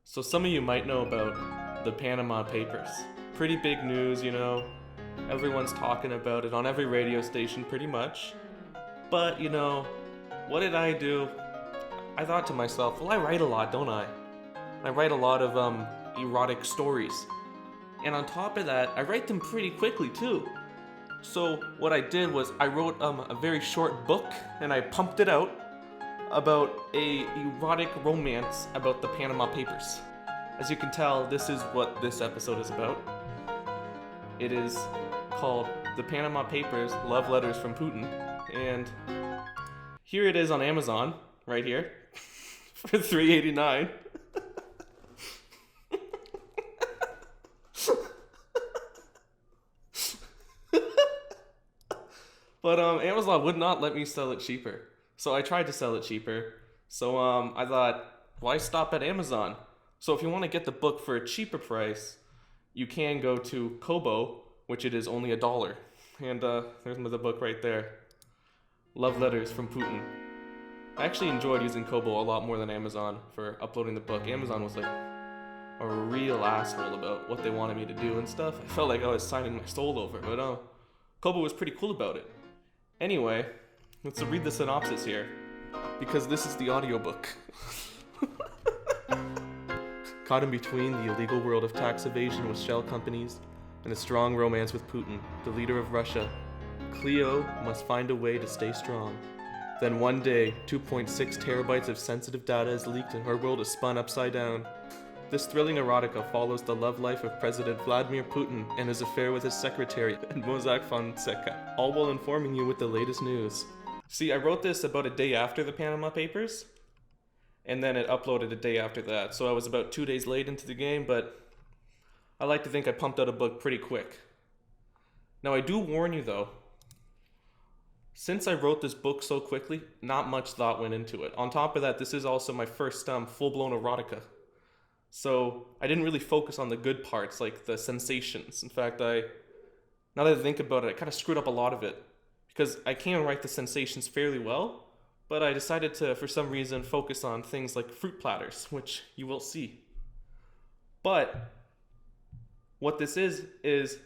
So some of you might know about the Panama Papers. Pretty big news, you know. Everyone's talking about it on every radio station pretty much. But, you know, what did I do? I thought to myself, well, I write a lot, don't I? I write a lot of erotic stories. And on top of that, I write them pretty quickly too. So what I did was I wrote a very short book and I pumped it out about a erotic romance about the Panama Papers. As you can tell, this is what this episode is about. It is called The Panama Papers, Love Letters from Putin. And here it is on Amazon, right here, for $3.89. But Amazon would not let me sell it cheaper. So I tried to sell it cheaper. So I thought, why stop at Amazon? So if you want to get the book for a cheaper price, you can go to Kobo, which it is only $1. And there's the book right there. Love Letters from Putin. I actually enjoyed using Kobo a lot more than Amazon for uploading the book. Amazon was like a real asshole about what they wanted me to do and stuff. I felt like I was signing my soul over, but Kobo was pretty cool about it. Anyway, let's read the synopsis here, because this is the audiobook. Caught in between the illegal world of tax evasion with shell companies and a strong romance with Putin, the leader of Russia, Cleo must find a way to stay strong. Then one day, 2.6 terabytes of sensitive data is leaked and her world is spun upside down. This thrilling erotica follows the love life of President Vladimir Putin and his affair with his secretary, Mossack Fonseca, all while informing you with the latest news. See, I wrote this about a day after the Panama Papers, and then it uploaded a day after that, so I was about 2 days late into the game, but I like to think I pumped out a book pretty quick. Now, I do warn you though, since I wrote this book so quickly, not much thought went into it. On top of that, this is also my first full-blown erotica. So I didn't really focus on the good parts, like the sensations. In fact, now that I think about it, I kind of screwed up a lot of it. Because I can write the sensations fairly well, but I decided to, for some reason, focus on things like fruit platters, which you will see. But what this is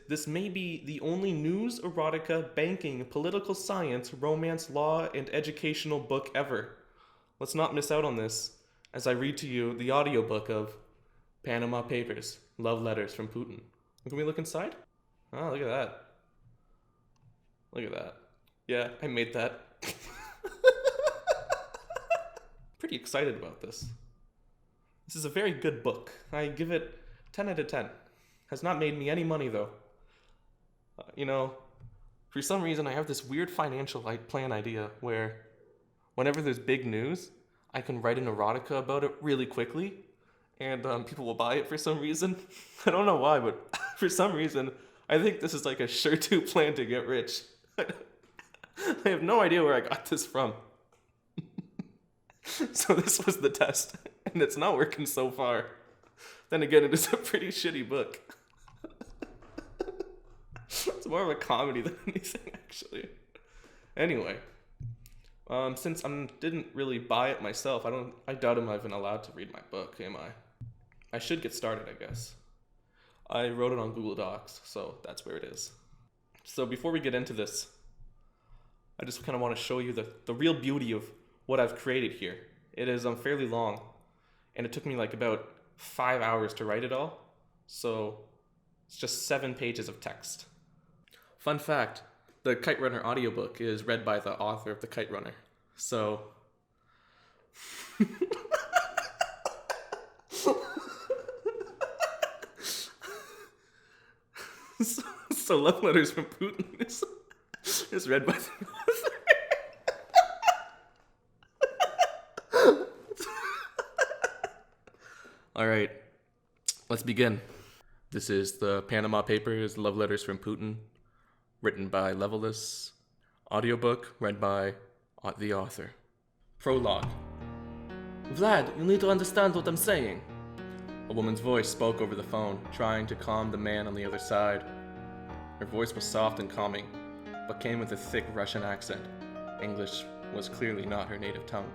this may be the only news, erotica, banking, political science, romance, law, and educational book ever. Let's not miss out on this as I read to you the audiobook of Panama Papers, Love Letters from Putin. Can we look inside? Oh, look at that. Look at that. Yeah, I made that. Pretty excited about this. This is a very good book. I give it 10 out of 10. Has not made me any money though. You know, for some reason I have this weird financial plan idea where whenever there's big news, I can write an erotica about it really quickly, and people will buy it for some reason. I don't know why, but for some reason, I think this is like a sure-to plan to get rich. I have no idea where I got this from. So this was the test, and it's not working so far. Then again, it is a pretty shitty book. It's more of a comedy than anything, actually. Anyway. Since I didn't really buy it myself, I doubt I'm even allowed to read my book, am I? I should get started, I guess. I wrote it on Google Docs, so that's where it is. So before we get into this, I just kind of want to show you the real beauty of what I've created here. It is fairly long, and it took me like about 5 hours to write it all, so it's just 7 pages of text. Fun fact. The Kite Runner audiobook is read by the author of The Kite Runner. So so Love Letters from Putin is read by the author. All right. Let's begin. This is the Panama Papers, Love Letters from Putin, written by Leveless. Audiobook read by the author. Prologue. Vlad, you need to understand what I'm saying. A woman's voice spoke over the phone, trying to calm the man on the other side. Her voice was soft and calming, but came with a thick Russian accent. English was clearly not her native tongue.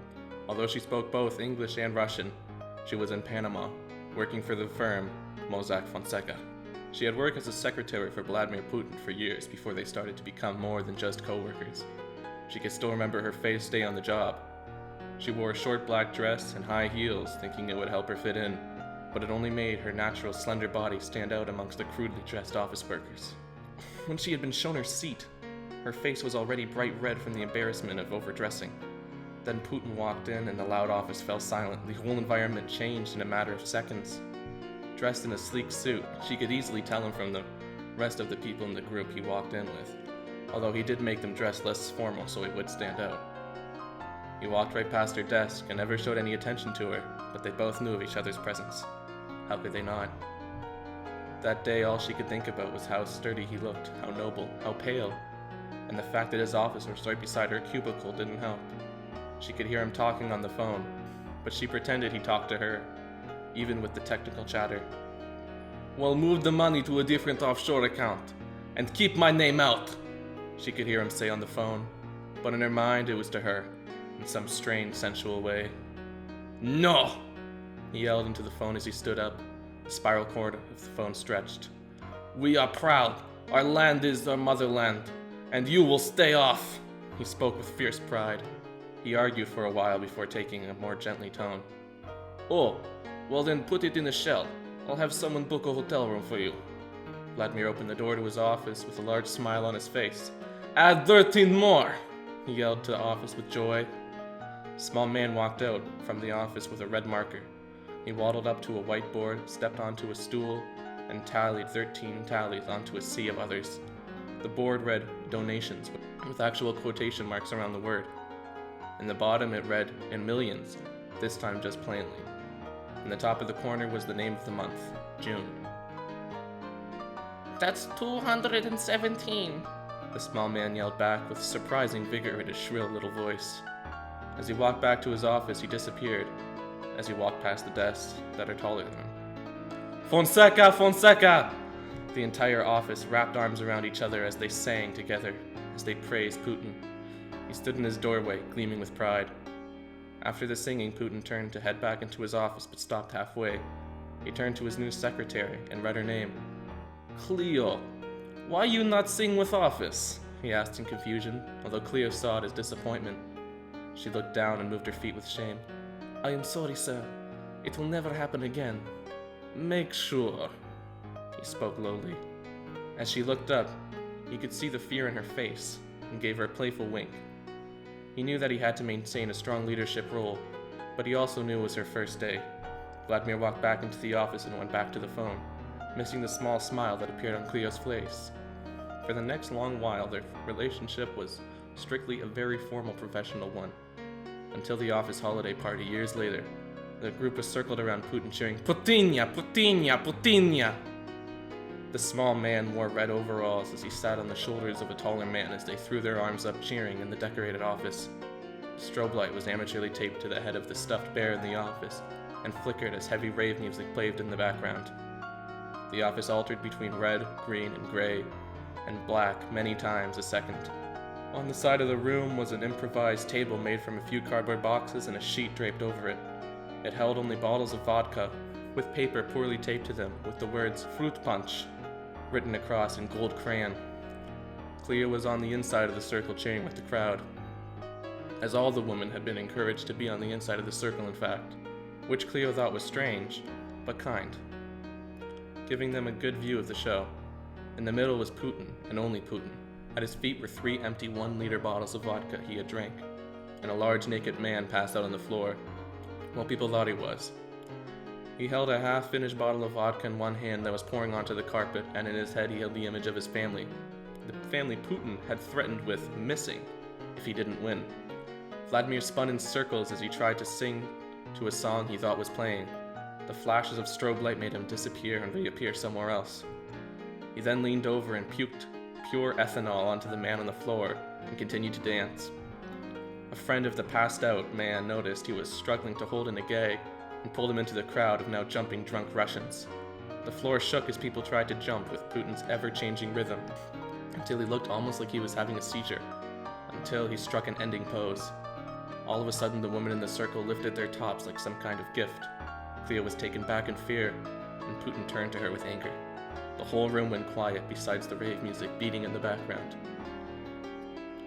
Although she spoke both English and Russian, she was in Panama, working for the firm Mossack Fonseca. She had worked as a secretary for Vladimir Putin for years before they started to become more than just co-workers. She could still remember her face day on the job. She wore a short black dress and high heels, thinking it would help her fit in, but it only made her natural slender body stand out amongst the crudely dressed office workers. When she had been shown her seat, her face was already bright red from the embarrassment of overdressing. Then Putin walked in and the loud office fell silent. The whole environment changed in a matter of seconds. Dressed in a sleek suit, she could easily tell him from the rest of the people in the group he walked in with, although he did make them dress less formal so he would stand out. He walked right past her desk and never showed any attention to her, but they both knew of each other's presence. How could they not? That day all she could think about was how sturdy he looked, how noble, how pale, and the fact that his office was right beside her cubicle didn't help. She could hear him talking on the phone, but she pretended he talked to her, even with the technical chatter. "Well, move the money to a different offshore account, and keep my name out," she could hear him say on the phone, but in her mind it was to her, in some strange, sensual way. "No!" he yelled into the phone as he stood up, the spiral cord of the phone stretched. "We are proud. Our land is our motherland, and you will stay off." He spoke with fierce pride. He argued for a while before taking a more gently tone. "Oh, well then put it in a shell. I'll have someone book a hotel room for you." Vladimir opened the door to his office with a large smile on his face. "Add 13 more!" he yelled to the office with joy. A small man walked out from the office with a red marker. He waddled up to a whiteboard, stepped onto a stool, and tallied 13 tallies onto a sea of others. The board read donations with actual quotation marks around the word. In the bottom it read in millions, this time just plainly. In the top of the corner was the name of the month, June. "That's 217, the small man yelled back with surprising vigor in his shrill little voice. As he walked back to his office, he disappeared as he walked past the desks that are taller than him. "Fonseca! Fonseca!" The entire office wrapped arms around each other as they sang together, as they praised Putin. He stood in his doorway, gleaming with pride. After the singing, Putin turned to head back into his office, but stopped halfway. He turned to his new secretary and read her name. "Cleo, why you not sing with office?" he asked in confusion, although Cleo saw it as disappointment. She looked down and moved her feet with shame. "I am sorry, sir. It will never happen again." "Make sure," he spoke lowly. As she looked up, he could see the fear in her face and gave her a playful wink. He knew that he had to maintain a strong leadership role, but he also knew it was her first day. Vladimir walked back into the office and went back to the phone, missing the small smile that appeared on Cleo's face. For the next long while, their relationship was strictly a very formal professional one. Until the office holiday party years later, the group was circled around Putin cheering, "Putinya! Putinya! Putinya!" The small man wore red overalls as he sat on the shoulders of a taller man as they threw their arms up cheering in the decorated office. The strobe light was amateurly taped to the head of the stuffed bear in the office and flickered as heavy rave music played in the background. The office altered between red, green, and gray, and black many times a second. On the side of the room was an improvised table made from a few cardboard boxes and a sheet draped over it. It held only bottles of vodka, with paper poorly taped to them with the words "fruit punch" written across in gold crayon. Cleo was on the inside of the circle cheering with the crowd, as all the women had been encouraged to be on the inside of the circle in fact, which Cleo thought was strange, but kind, giving them a good view of the show. In the middle was Putin, and only Putin. At his feet were 3 empty 1-liter bottles of vodka he had drank, and a large naked man passed out on the floor. Well, people thought he was. He held a half-finished bottle of vodka in one hand that was pouring onto the carpet, and in his head he held the image of his family. The family Putin had threatened with missing if he didn't win. Vladimir spun in circles as he tried to sing to a song he thought was playing. The flashes of strobe light made him disappear and reappear somewhere else. He then leaned over and puked pure ethanol onto the man on the floor and continued to dance. A friend of the passed-out man noticed he was struggling to hold in a gag and pulled him into the crowd of now jumping drunk Russians. The floor shook as people tried to jump with Putin's ever-changing rhythm, until he looked almost like he was having a seizure, until he struck an ending pose. All of a sudden, the women in the circle lifted their tops like some kind of gift. Cleo was taken back in fear, and Putin turned to her with anger. The whole room went quiet besides the rave music beating in the background.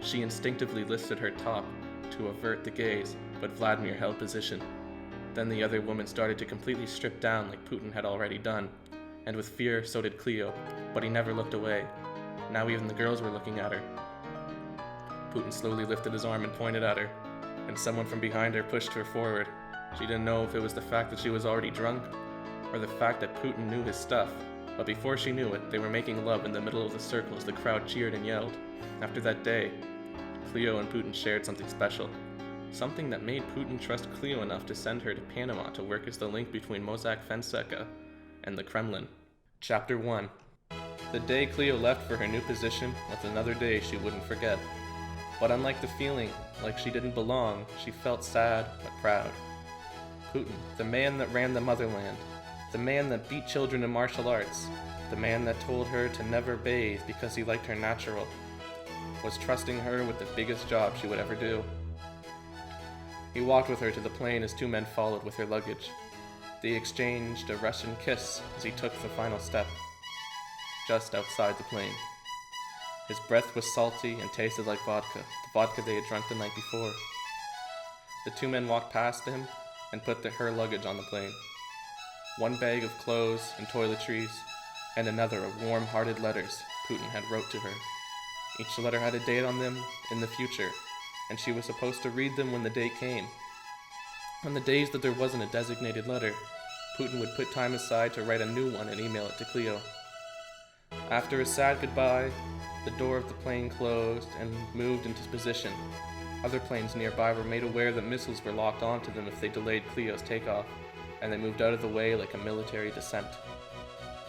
She instinctively lifted her top to avert the gaze, but Vladimir held position. Then the other woman started to completely strip down like Putin had already done, and with fear so did Cleo, but he never looked away. Now even the girls were looking at her. Putin slowly lifted his arm and pointed at her, and someone from behind her pushed her forward. She didn't know if it was the fact that she was already drunk, or the fact that Putin knew his stuff, but before she knew it, they were making love in the middle of the circle as the crowd cheered and yelled. After that day, Cleo and Putin shared something special. Something that made Putin trust Cleo enough to send her to Panama to work as the link between Mossack Fonseca and the Kremlin. Chapter 1. The day Cleo left for her new position was another day she wouldn't forget. But unlike the feeling like she didn't belong, she felt sad but proud. Putin, the man that ran the motherland, the man that beat children in martial arts, the man that told her to never bathe because he liked her natural, was trusting her with the biggest job she would ever do. He walked with her to the plane as two men followed with her luggage. They exchanged a Russian kiss as he took the final step, just outside the plane. His breath was salty and tasted like vodka, the vodka they had drunk the night before. The two men walked past him and put her luggage on the plane. One bag of clothes and toiletries, and another of warm-hearted letters Putin had wrote to her. Each letter had a date on them in the future, and she was supposed to read them when the day came. On the days that there wasn't a designated letter, Putin would put time aside to write a new one and email it to Cleo. After a sad goodbye, the door of the plane closed and moved into position. Other planes nearby were made aware that missiles were locked onto them if they delayed Cleo's takeoff, and they moved out of the way like a military descent.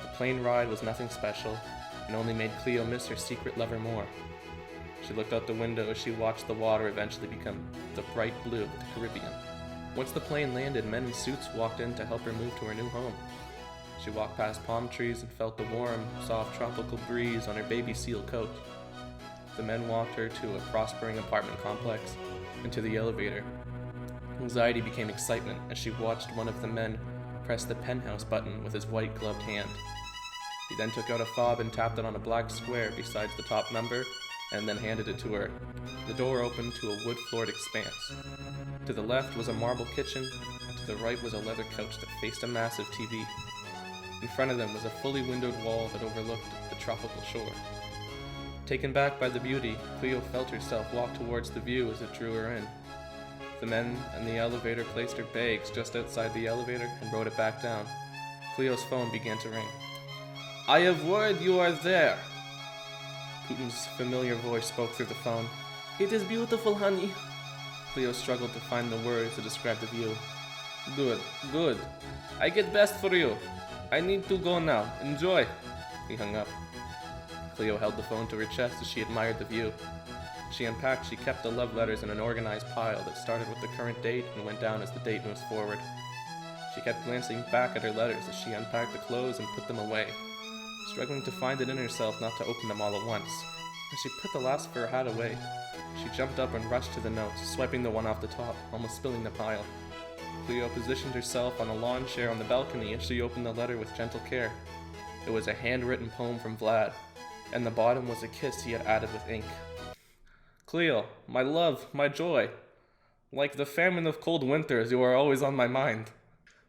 The plane ride was nothing special, and only made Cleo miss her secret lover more. She looked out the window as she watched the water eventually become the bright blue of the Caribbean. Once the plane landed, men in suits walked in to help her move to her new home. She walked past palm trees and felt the warm, soft tropical breeze on her baby seal coat. The men walked her to a prospering apartment complex and to the elevator. Anxiety became excitement as she watched one of the men press the penthouse button with his white gloved hand. He then took out a fob and tapped it on a black square besides the top number and then handed it to her. The door opened to a wood-floored expanse. To the left was a marble kitchen, and to the right was a leather couch that faced a massive TV. In front of them was a fully windowed wall that overlooked the tropical shore. Taken back by the beauty, Cleo felt herself walk towards the view as it drew her in. The men in the elevator placed her bags just outside the elevator and rode it back down. Cleo's phone began to ring. "I have word you are there." Putin's familiar voice spoke through the phone. "It is beautiful, honey." Cleo struggled to find the words to describe the view. Good. I get best for you. I need to go now. Enjoy." He hung up. Cleo held the phone to her chest as she admired the view. She unpacked, she kept the love letters in an organized pile that started with the current date and went down as the date moves forward. She kept glancing back at her letters as she unpacked the clothes and put them away, struggling to find it in herself not to open them all at once. As she put the last of her hat away, she jumped up and rushed to the notes, swiping the one off the top, almost spilling the pile. Cleo positioned herself on a lawn chair on the balcony as she opened the letter with gentle care. It was a handwritten poem from Vlad, and the bottom was a kiss he had added with ink. "Cleo, my love, my joy. Like the famine of cold winters, you are always on my mind.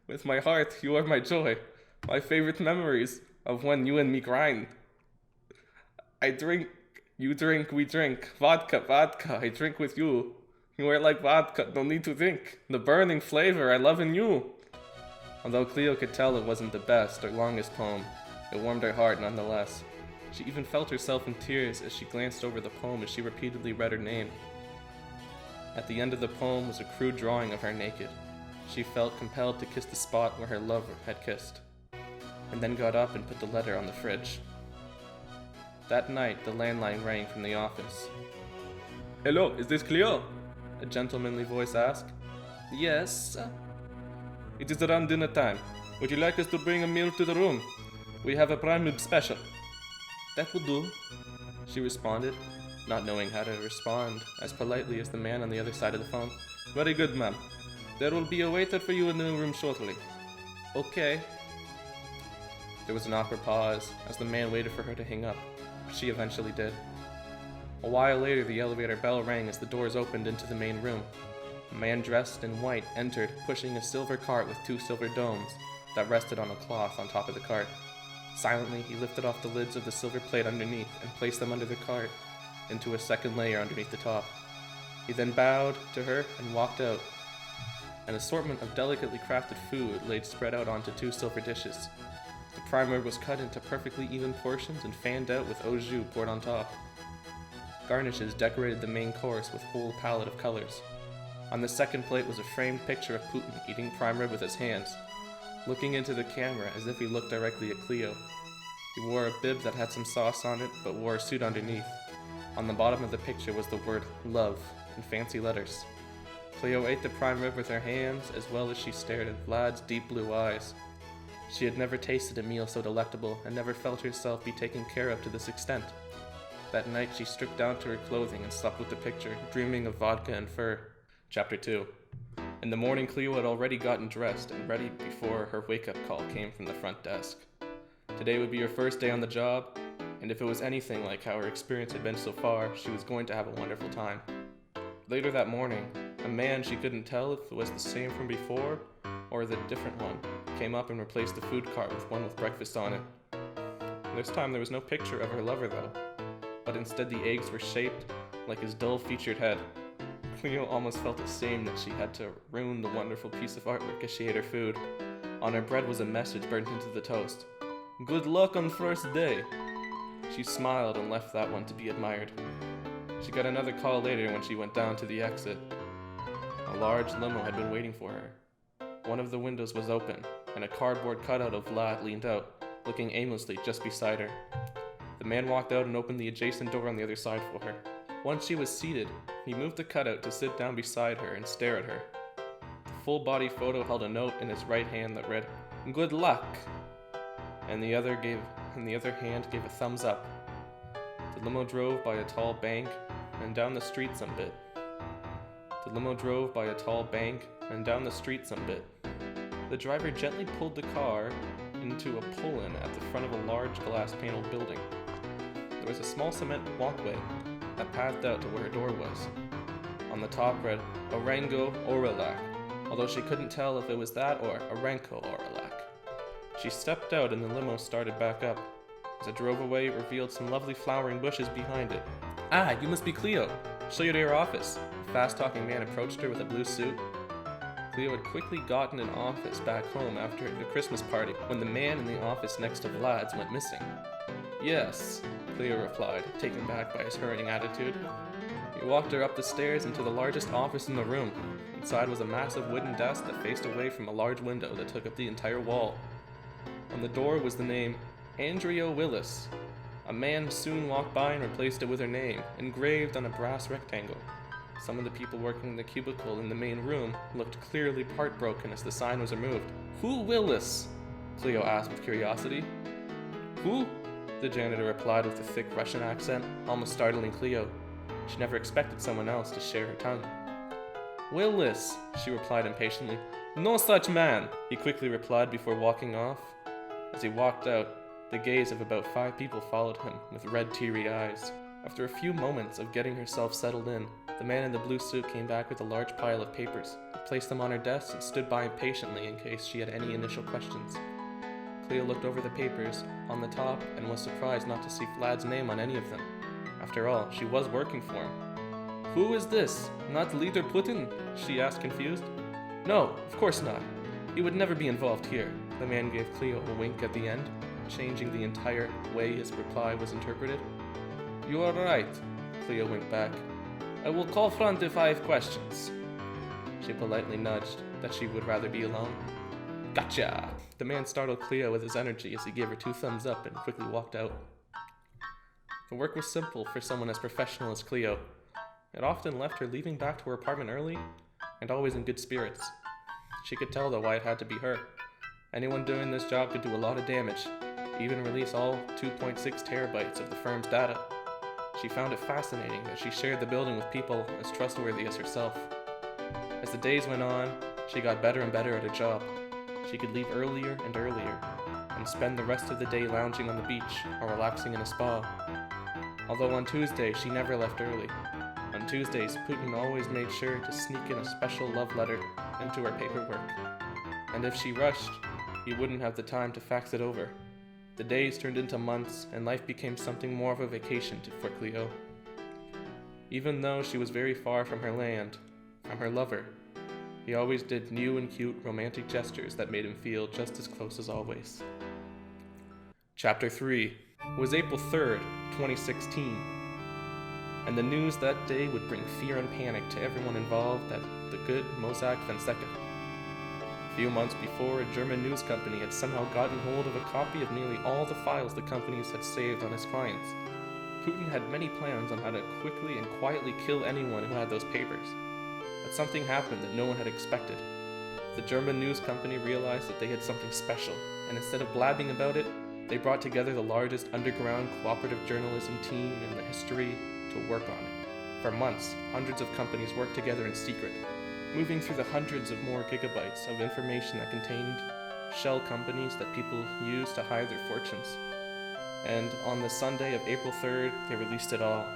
With my heart, you are my joy, my favorite memories of when you and me grind. I drink, you drink, we drink. Vodka, I drink with you. You are like vodka, no need to think. The burning flavor I love in you." Although Cleo could tell it wasn't the best or longest poem, it warmed her heart nonetheless. She even felt herself in tears as she glanced over the poem as she repeatedly read her name. At the end of the poem was a crude drawing of her naked. She felt compelled to kiss the spot where her lover had kissed, and then got up and put the letter on the fridge. That night, the landline rang from the office. "Hello, is this Cleo?" a gentlemanly voice asked. "Yes." "It is around dinner time. Would you like us to bring a meal to the room? We have a prime rib special. That will do, she responded, not knowing how to respond as politely as the man on the other side of the phone. Very good, ma'am. There will be a waiter for you in the room shortly. Okay. There was an awkward pause as the man waited for her to hang up. She eventually did. A while later, the elevator bell rang as the doors opened into the main room. A man dressed in white entered, pushing a silver cart with 2 silver domes that rested on a cloth on top of the cart. Silently, he lifted off the lids of the silver plate underneath and placed them under the cart into a second layer underneath the top. He then bowed to her and walked out. An assortment of delicately crafted food laid spread out onto 2 silver dishes. The prime rib was cut into perfectly even portions and fanned out with au jus poured on top. Garnishes decorated the main course with a whole palette of colors. On the second plate was a framed picture of Putin eating prime rib with his hands, looking into the camera as if he looked directly at Cleo. He wore a bib that had some sauce on it, but wore a suit underneath. On the bottom of the picture was the word love in fancy letters. Cleo ate the prime rib with her hands as well as she stared at Vlad's deep blue eyes. She had never tasted a meal so delectable and never felt herself be taken care of to this extent. That night she stripped down to her clothing and slept with the picture, dreaming of vodka and fur. Chapter 2. In the morning, Cleo had already gotten dressed and ready before her wake-up call came from the front desk. Today would be her first day on the job, and if it was anything like how her experience had been so far, she was going to have a wonderful time. Later that morning, a man she couldn't tell if it was the same from before or the different one came up and replaced the food cart with one with breakfast on it. This time there was no picture of her lover though, but instead the eggs were shaped like his dull-featured head. Cleo almost felt ashamed that she had to ruin the wonderful piece of artwork as she ate her food. On her bread was a message burnt into the toast. Good luck on first day. She smiled and left that one to be admired. She got another call later when she went down to the exit. A large limo had been waiting for her. One of the windows was open, and a cardboard cutout of Vlad leaned out, looking aimlessly just beside her. The man walked out and opened the adjacent door on the other side for her. Once she was seated, he moved the cutout to sit down beside her and stare at her. The full-body photo held a note in his right hand that read, "Good luck," and the other hand gave a thumbs up. The limo drove by a tall bank and down the street some bit. The driver gently pulled the car into a pull-in at the front of a large glass-paneled building. There was a small cement walkway that pathed out to where her door was. On the top read, Orango Orelak, although she couldn't tell if it was that or Orenco Orelak. She stepped out and the limo started back up. As it drove away, it revealed some lovely flowering bushes behind it. "Ah, you must be Cleo. Show you to your office." A fast-talking man approached her with a blue suit. Cleo had quickly gotten an office back home after the Christmas party when the man in the office next to Vlad's went missing. "Yes," Cleo replied, taken back by his hurrying attitude. He walked her up the stairs into the largest office in the room. Inside was a massive wooden desk that faced away from a large window that took up the entire wall. On the door was the name Andrea Willis. A man soon walked by and replaced it with her name, engraved on a brass rectangle. Some of the people working in the cubicle in the main room looked clearly heartbroken as the sign was removed. "Who Willis?" Cleo asked with curiosity. "Who?" the janitor replied with a thick Russian accent, almost startling Cleo. She never expected someone else to share her tongue. "Willis," she replied impatiently. "No such man," he quickly replied before walking off. As he walked out, the gaze of about 5 people followed him with red, teary eyes. After a few moments of getting herself settled in, the man in the blue suit came back with a large pile of papers. He placed them on her desk and stood by impatiently in case she had any initial questions. Cleo looked over the papers on the top and was surprised not to see Vlad's name on any of them. After all, she was working for him. "Who is this? Not Leader Putin?" she asked, confused. "No, of course not. He would never be involved here." The man gave Cleo a wink at the end, changing the entire way his reply was interpreted. "You are right," Cleo winked back. "I will call front if I have questions." She politely nudged that she would rather be alone. "Gotcha!" The man startled Cleo with his energy as he gave her 2 thumbs up and quickly walked out. The work was simple for someone as professional as Cleo. It often left her leaving back to her apartment early and always in good spirits. She could tell though why it had to be her. Anyone doing this job could do a lot of damage, even release all 2.6 terabytes of the firm's data. She found it fascinating that she shared the building with people as trustworthy as herself. As the days went on, she got better and better at her job. She could leave earlier and earlier, and spend the rest of the day lounging on the beach or relaxing in a spa. Although on Tuesday, she never left early. On Tuesdays, Putin always made sure to sneak in a special love letter into her paperwork. And if she rushed, he wouldn't have the time to fax it over. The days turned into months, and life became something more of a vacation for Cleo. Even though she was very far from her land, from her lover, he always did new and cute romantic gestures that made him feel just as close as always. Chapter 3 was April 3rd, 2016, and the news that day would bring fear and panic to everyone involved at the good Mossack Fonseca. A few months before, a German news company had somehow gotten hold of a copy of nearly all the files the companies had saved on his clients. Putin had many plans on how to quickly and quietly kill anyone who had those papers. But something happened that no one had expected. The German news company realized that they had something special, and instead of blabbing about it, they brought together the largest underground cooperative journalism team in the history to work on it. For months, hundreds of companies worked together in secret, moving through the hundreds of more gigabytes of information that contained shell companies that people used to hide their fortunes. And on the Sunday of April 3rd, they released it all.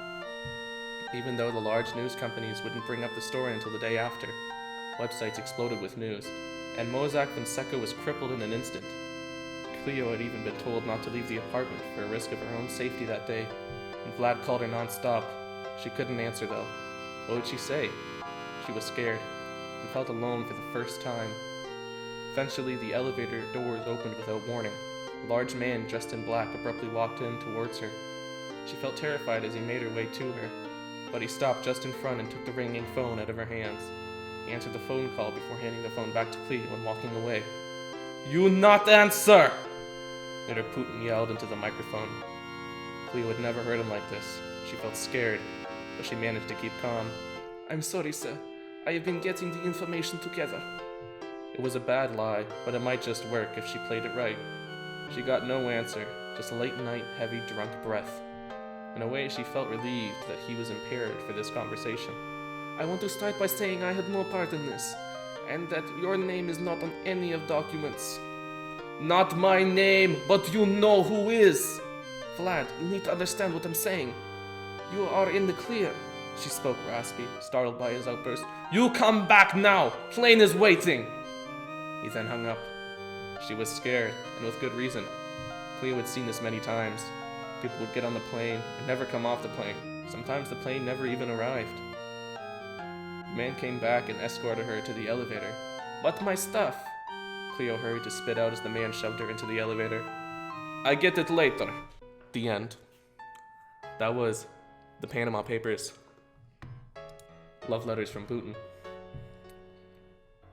Even though the large news companies wouldn't bring up the story until the day after, websites exploded with news, and Mossack Fonseca was crippled in an instant. Cleo had even been told not to leave the apartment for a risk of her own safety that day, and Vlad called her non-stop. She couldn't answer though. What would she say? She was scared, and felt alone for the first time. Eventually, the elevator doors opened without warning. A large man dressed in black abruptly walked in towards her. She felt terrified as he made her way to her, but he stopped just in front and took the ringing phone out of her hands. He answered the phone call before handing the phone back to Cleo and walking away. "You not answer!" Later, Putin yelled into the microphone. Cleo had never heard him like this. She felt scared, but she managed to keep calm. "I'm sorry, sir. I have been getting the information together." It was a bad lie, but it might just work if she played it right. She got no answer, just late-night, heavy, drunk breath. In a way, she felt relieved that he was impaired for this conversation. "I want to start by saying I had no part in this, and that your name is not on any of documents." "Not my name, but you know who is!" "Vlad, you need to understand what I'm saying. You are in the clear." She spoke raspy, startled by his outburst. "You come back now! Plane is waiting!" He then hung up. She was scared, and with good reason. Cleo had seen this many times. People would get on the plane and never come off the plane. Sometimes the plane never even arrived. The man came back and escorted her to the elevator. "But my stuff!" Cleo hurried to spit out as the man shoved her into the elevator. "I get it later." The end. That was the Panama Papers. Love letters from Putin.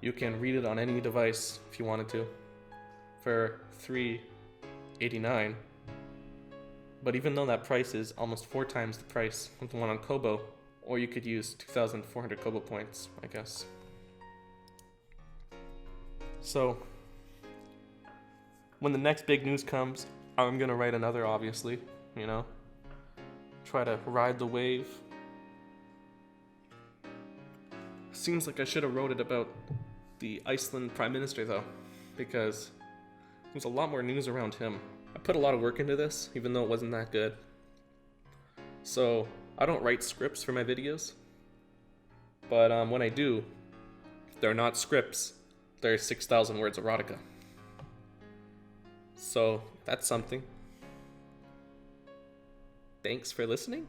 You can read it on any device if you wanted to, for $3.89. But even though that price is almost 4 times the price of the one on Kobo, or you could use 2,400 Kobo points, I guess. So, when the next big news comes, I'm gonna write another, obviously, try to ride the wave. Seems like I should have wrote it about the Iceland Prime Minister, though, because there's a lot more news around him. I put a lot of work into this, even though it wasn't that good. So, I don't write scripts for my videos, but when I do, they're not scripts. They're 6,000 words erotica. So, that's something. Thanks for listening.